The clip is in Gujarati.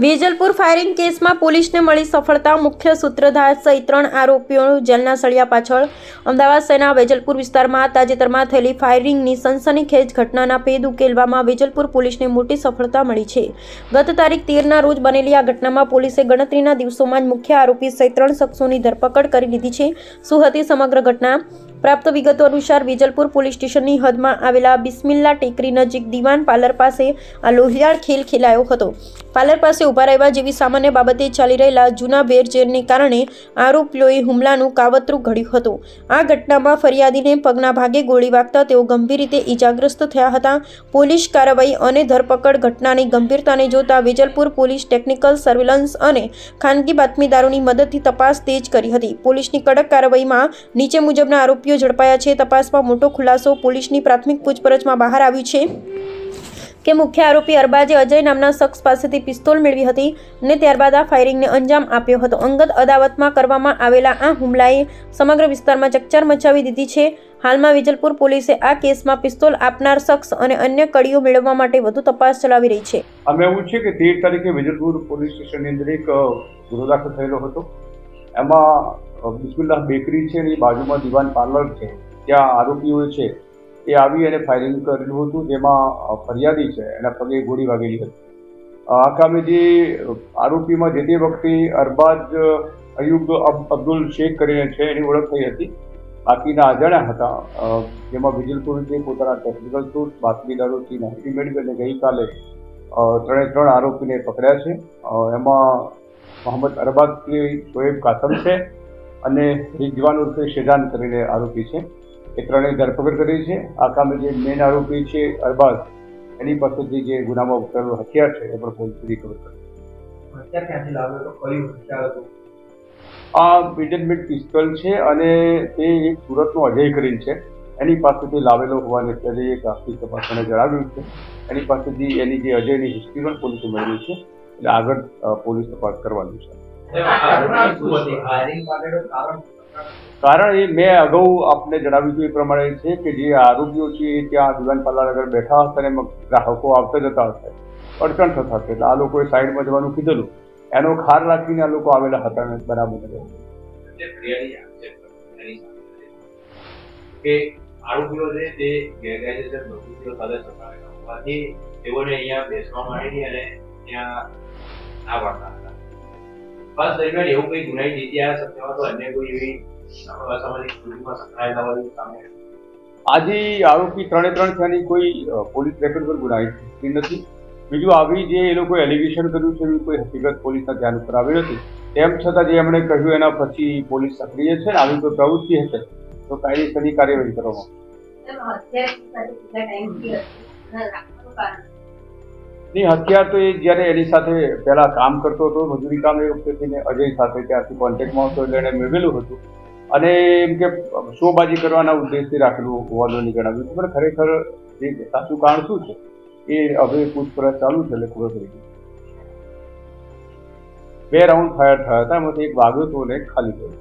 વેજલપુર ફાયરિંગ કેસમાં પોલીસને મળી સફળતા. મુખ્ય સૂત્રધાર સહિત 3 આરોપીઓ જેલના સળિયા પાછળ. અમદાવાદ શહેરના વેજલપુર વિસ્તારમાં તાજેતરમાં થયેલી ફાયરિંગની સનસનીખેજ ઘટનાના ભેદ ઉકેલવામાં વેજલપુર પોલીસને મોટી સફળતા મળી છે. ગત તારીખ 13ના રોજ બનેલી આ ઘટનામાં પોલીસે ગણતરીના દિવસોમાં જ મુખ્ય આરોપી સહિત 3 શખ્સોની ધરપકડ કરી લીધી છે. શું હતી સમગ્ર ઘટના? પ્રાપ્ત વિગતો અનુસાર વેજલપુર પોલીસ સ્ટેશનની હદમાં આવેલા બિસ્મિલ્લા ટેકરી નજીક દીવાન પાર્લર પાસે આ લોહિયાળ ખેલ ખેલાયો હતો. પાર્લર પાસે ઉભા રહેવા જેવી સામાન્ય બાબતે ચાલી રહેલા જૂના વેરઝેરને કારણે આરોપીઓએ હુમલાનું કાવતરું ઘડ્યું હતું. આ ઘટનામાં ફરિયાદીને પગના ભાગે ગોળી વાગતા તેઓ ગંભીર રીતે ઈજાગ્રસ્ત થયા હતા. પોલીસ કાર્યવાહી અને ધરપકડ ઘટનાની ગંભીરતાને જોતા વેજલપુર પોલીસ ટેકનિકલ સર્વેલન્સ અને ખાનગી બાતમીદારોની મદદથી તપાસ તેજ કરી હતી. પોલીસની કડક કાર્યવાહીમાં નીચે મુજબના આરોપીઓ ઝડપાયા છે. તપાસમાં મોટો ખુલાસો. પોલીસની પ્રાથમિક પૂછપરછમાં બહાર આવ્યું છે કે મુખ્ય આરોપી અરબાજે અજય નામના શખ્સ પાસેથી પિસ્તોલ મેળવી હતી અને ત્યારબાદ આ ફાયરિંગને અંજામ આપ્યો હતો. અંગત અદાવતમાં કરવામાં આવેલા આ હુમલાએ સમગ્ર વિસ્તારમાં ચકચાર મચાવી દીધી છે. હાલમાં વેજલપુર પોલીસે આ કેસમાં પિસ્તોલ આપનાર શખ્સ અને અન્ય કડીઓ મેળવવા માટે વધુ તપાસ ચલાવી રહી છે. અમે એવું છે કે 13 તારીખે વેજલપુર પોલીસ સ્ટેશનની અંદર એક ગુનો દાખલ થયેલો હતો. એમાં બિસ્મિલ્લાહ બેકરી છે એની બાજુમાં દીવાન પાર્લર છે, ત્યાં આરોપીઓ છે એ આવી અને ફાયરિંગ કરેલું હતું, જેમાં ફરિયાદી છે એના પગે ગોળી વાગેલી હતી. આ કામે જે આરોપીમાં જે તે વખતે અરબાજ અયુબ અબ્દુલ શેખ કરીને છે એની ઓળખ થઈ હતી. બાકીના અજાણ્યા હતા, જેમાં વેજલપુર જે પોતાના ટેકનિકલ સોર્સ બાતમીદારોથી માહિતી મેળવી અને ગઈકાલે 3 આરોપીને પકડ્યા છે. એમાં મોહમ્મદ અરબાજ શોએબ કાસમ છે અને રિઝવાન ઉર્ફે શેજાન કરીને આરોપી છે. એ ત્રણેય ધરપકડ કરી છે. આ કામે જે મેઇન આરોપી છે અરબાજ, એની પાસેથી જે ગુનામાં ઉતરેલું હથિયાર છે એ પણ પોલીસે રિકવર કર્યું. હથિયાર ક્યાંથી લાવ્યો હતો? કયું હથિયાર હતું? આ મિડનમિડ પિસ્તોલ છે અને તે એક સુરતનો અજય કરીને છે, એની પાસેથી લાવેલો હોવાની અત્યારે એક આખી તપાસને જણાવ્યું છે. એની પાસેથી એની જે અજયની હિસ્ટ્રી પણ પોલીસે મેળવી છે, એટલે આગળ પોલીસ તપાસ કરવાની છે. કારણ એ મેં અગાઉ આપને જણાવ્યું હતું એ પ્રમાણે છે કે જે આરોપીઓ છે એ ત્યાં દીવાન પાર્લર આગળ બેઠા હતા અને એમાં ગ્રાહકો આવતા જતા હતા, અડચણ થતા હતા, એટલે આ લોકોએ સાઈડમાં જવાનું કીધેલું. એનો ખાર રાખીને આ લોકો આવેલા હતા અને બરાબર કે આરોપીઓ છે તે ગેરકાયદેસર પ્રવૃત્તિઓ સાથે સંકળાયેલા હોવાથી તેઓને અહીંયા બેસવા માંડી અને ત્યાં ના પાડતા હતા. બસ દરમિયાન એવું કઈ ગુનાહિત ઇતિહાસ અથવા તો અન્ય કોઈ એવી અસામાજિક પ્રવૃત્તિમાં સંકળાયેલા હોય સામે આજે આરોપી 3 થયાની કોઈ પોલીસ રેકોર્ડ પર ગુનાહિત હિસ્ટ્રી નથી. બીજું આવી જે એ લોકોએ એલિગેશન કર્યું છે એવી કોઈ હકીકત પોલીસના ધ્યાન ઉપર આવી નથી. તેમ છતાં જે એમણે કહ્યું એના પછી પોલીસ સક્રિય છે ને આવી કોઈ પ્રવૃત્તિ હશે તો કાયદેસરની કાર્યવાહી કરવામાં. હથિયાર તો એ જ્યારે એની સાથે પહેલા કામ કરતો હતો, મજૂરી કામ એ વખતે અજય સાથે ત્યારથી કોન્ટેક્ટમાં હતો એટલે એણે મેળવેલું હતું અને એમ કે શોબાજી કરવાના ઉદ્દેશથી રાખેલું હોવાનું જણાવ્યું હતું. પણ ખરેખર જે સાચું કારણ શું છે એ હવે પૂછપરછ ચાલુ છે એટલે ખબર પડી ગઈ. 2 રાઉન્ડ ફાયર થયા હતા, એમાંથી એક વાગ્યો હતો અને એક ખાલી થયો.